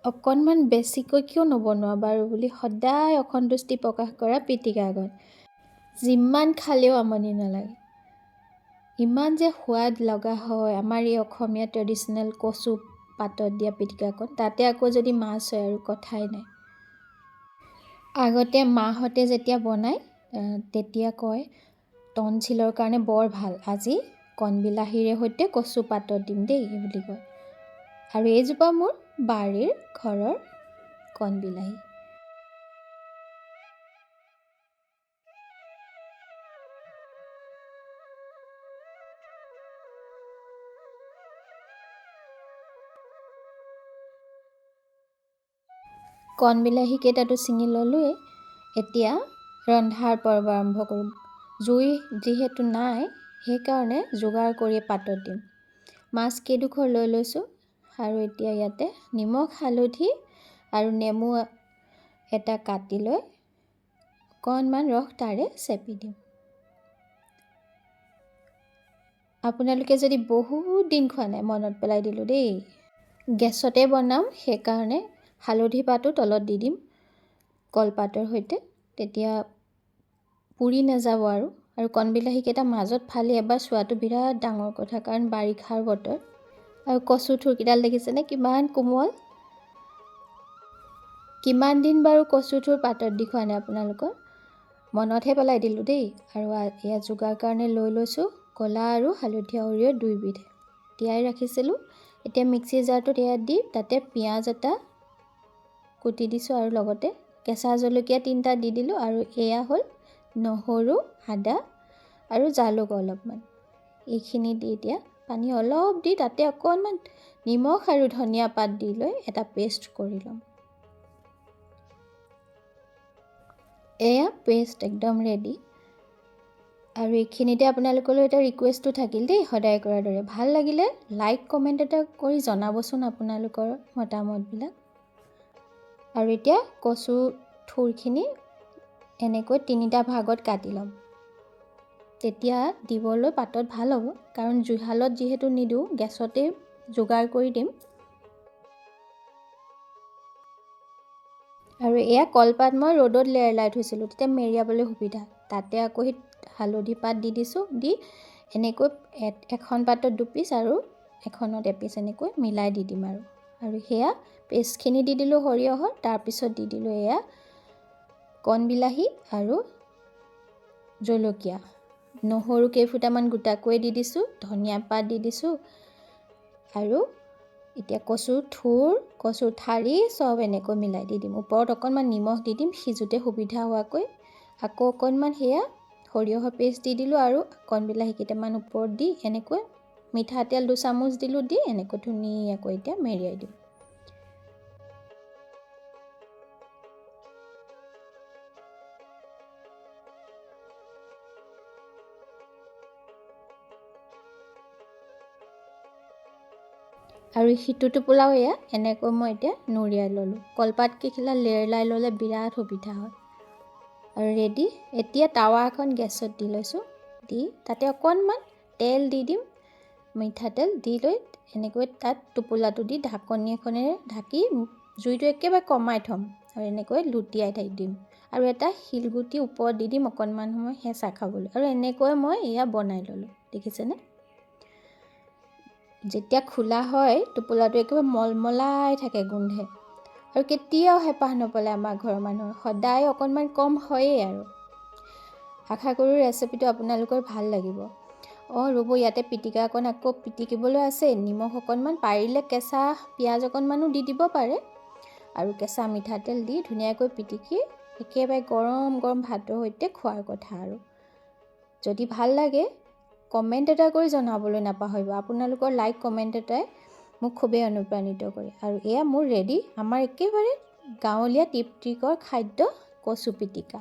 অকণমান বেছিকৈ কিয় নবনোৱা বাৰু বুলি সদায় অসন্তুষ্টি প্ৰকাশ কৰা পিটিকাকণ। যিমান খালেও আমনি নালাগে। ইমান যে সোৱাদ লগা হয় আমাৰ এই অসমীয়া ট্ৰেডিশ্যনেল কচু পাতত দিয়া পিটিকাকণ, তাতে আকৌ যদি মাছ হয় আৰু কথাই নাই। আগতে মাহঁতে যেতিয়া বনায় তেতিয়া কয় টনচিলৰ কাৰণে বৰ ভাল, আজি কণবিলাহীৰে সৈতে কচু পাতত দিম দেই বুলি কয়। আৰু এইজোপা মোৰ বাৰীৰ ঘৰৰ কণবিলাহী। কণবিলাহীকেইটাতো ছিঙি ল'লোৱেই। এতিয়া ৰন্ধাৰ পৰ্ব আৰম্ভ কৰোঁ। জুই যিহেতু নাই সেইকাৰণে যোগাৰ কৰি পাতত দিম। মাছ কেইডোখৰ লৈ লৈছোঁ আৰু এতিয়া ইয়াতে নিমখ হালধি আৰু নেমু এটা কাটি লৈ অকণমান ৰস তাৰে চেপি দিম। আপোনালোকে যদি বহুত দিন খোৱা নাই মনত পেলাই দিলোঁ দেই। গেছতে বনাম সেইকাৰণে হালধি পাতো তলত দি দিম কলপাতৰ সৈতে, তেতিয়া পুৰি নাযাব আৰু কণবিলাহীকেইটা মাজত ফালি এবাৰ চোৱাটো বিৰাট ডাঙৰ কথা, কাৰণ বাৰিষাৰ বতৰ। আৰু কচু থুৰকেইডাল দেখিছেনে কিমান কোমল। কিমান দিন বাৰু কচু থুৰ পাতত দি খোৱা নাই আপোনালোকৰ, মনতহে পেলাই দিলোঁ দেই। আৰু এয়া যোগাৰ কাৰণে লৈ লৈছোঁ ক'লা আৰু হালধীয়া সৰিয়হ দুইবিধ তিয়াই ৰাখিছিলোঁ। এতিয়া মিক্সিৰ জাৰটোত এয়া দি তাতে পিঁয়াজ এটা কুটি দিছোঁ আৰু লগতে কেঁচা জলকীয়া 3টা দি দিলোঁ। আৰু এয়া হ'ল নহৰু, আদা আৰু জালুক অলপমান। এইখিনি দি এতিয়া পানী অলপ দি তাতে অকণমান নিমখ আৰু ধনিয়া পাত দি লৈ এটা পেষ্ট কৰি ল'ম। এয়া পেষ্ট একদম ৰেডি। আৰু এইখিনিতে আপোনালোকলৈ এটা ৰিকুৱেষ্টটো থাকিল দেই, সদায় কৰাৰ দৰে। ভাল লাগিলে লাইক কমেণ্ট এটা কৰি জনাবচোন আপোনালোকৰ মতামতবিলাক। আৰু এতিয়া কচু থুৰখিনি এনেকৈ 3টা ভাগত কাটি ল'ম, তেতিয়া দিবলৈ পাতত ভাল হ'ব। কাৰণ জুইশালত যিহেতু নিদিওঁ, গেছতে যোগাৰ কৰি দিম। আৰু এয়া কলপাত মই ৰ'দত লেৰেলাই থৈছিলোঁ, তেতিয়া মেৰিয়াবলৈ সুবিধা। তাতে আকৌ সেই হালধি পাত দি দিছোঁ, দি এনেকৈ এখন পাতত 2 পিচ আৰু এখনত এপিচ এনেকৈ মিলাই দি দিম। আৰু সেয়া পেষ্টখিনি দি দিলোঁ সৰিয়হৰ, তাৰপিছত দি দিলোঁ এয়া কণবিলাহী আৰু জলকীয়া, নহৰু কেইফুটামান গোটাকৈ দি দিছোঁ, ধনিয়া পাত দি দিছোঁ। আৰু এতিয়া কচু থুৰ, কচু ঠাৰি চব এনেকৈ মিলাই দি দিম। ওপৰত অকণমান নিমখ দি দিম সিজোতে সুবিধা হোৱাকৈ। আকৌ অকণমান সেয়া সৰিয়হৰ পেষ্ট দি দিলোঁ আৰু কণবিলাহী কেইটামান ওপৰত দি এনেকৈ মিঠাতেল 2 চামুচ দিলোঁ, দি এনেকৈ ধুনীয়াকৈ এতিয়া মেৰিয়াই দিম। আৰু সিটো টোপোলাও এয়া এনেকৈ মই এতিয়া নুৰিয়াই ল'লোঁ। কলপাতকেইখিলা লেৰেলাই ল'লে বিৰাট সুবিধা হয়। আৰু ৰেডি। এতিয়া টাৱা এখন গেছত দি লৈছোঁ, দি তাতে অকণমান তেল দি দিম, মিঠাতেল দি লৈ এনেকৈ তাত টোপোলাটো দি ঢাকনি এখনেৰে ঢাকি জুইটো একেবাৰে কমাই থ'ম আৰু এনেকৈ লুটিয়াই দিম। আৰু এটা শিলগুটি ওপৰত দি দিম অকণমান সময় হেঁচা খাবলৈ। আৰু এনেকৈ মই এয়া বনাই ল'লোঁ, দেখিছেনে। যেতিয়া খোলা হয় টোপোলাটো একেবাৰে মলমলাই থাকে গোন্ধে। আৰু কেতিয়াও হেঁপাহ নপলায় আমাৰ ঘৰৰ মানুহৰ, সদায় অকণমান কম হয়েই। আৰু আশা কৰোঁ ৰেচিপিটো আপোনালোকৰ ভাল লাগিব। ৰ'ব, ইয়াতে পিটিকা অকণ আকৌ পিটিকিবলৈ আছে। নিমখ অকণমান, পাৰিলে কেঁচা পিঁয়াজ অকণমানো দি দিব পাৰে। আৰু কেঁচা মিঠাতেল দি ধুনীয়াকৈ পিটিকি একেবাৰে গৰম গৰম ভাতৰ সৈতে খোৱাৰ কথা। আৰু যদি ভাল লাগে কমেণ্ট এটা কৰি জনাবলৈ নাপাহৰিব। আপোনালোকৰ লাইক কমেণ্ট এটাই মোক খুবেই অনুপ্ৰাণিত কৰে। আৰু এয়া মোৰ ৰেডি, আমাৰ একেবাৰে গাঁৱলীয়া তৃপ্তিকৰ খাদ্য কচু পিটিকা।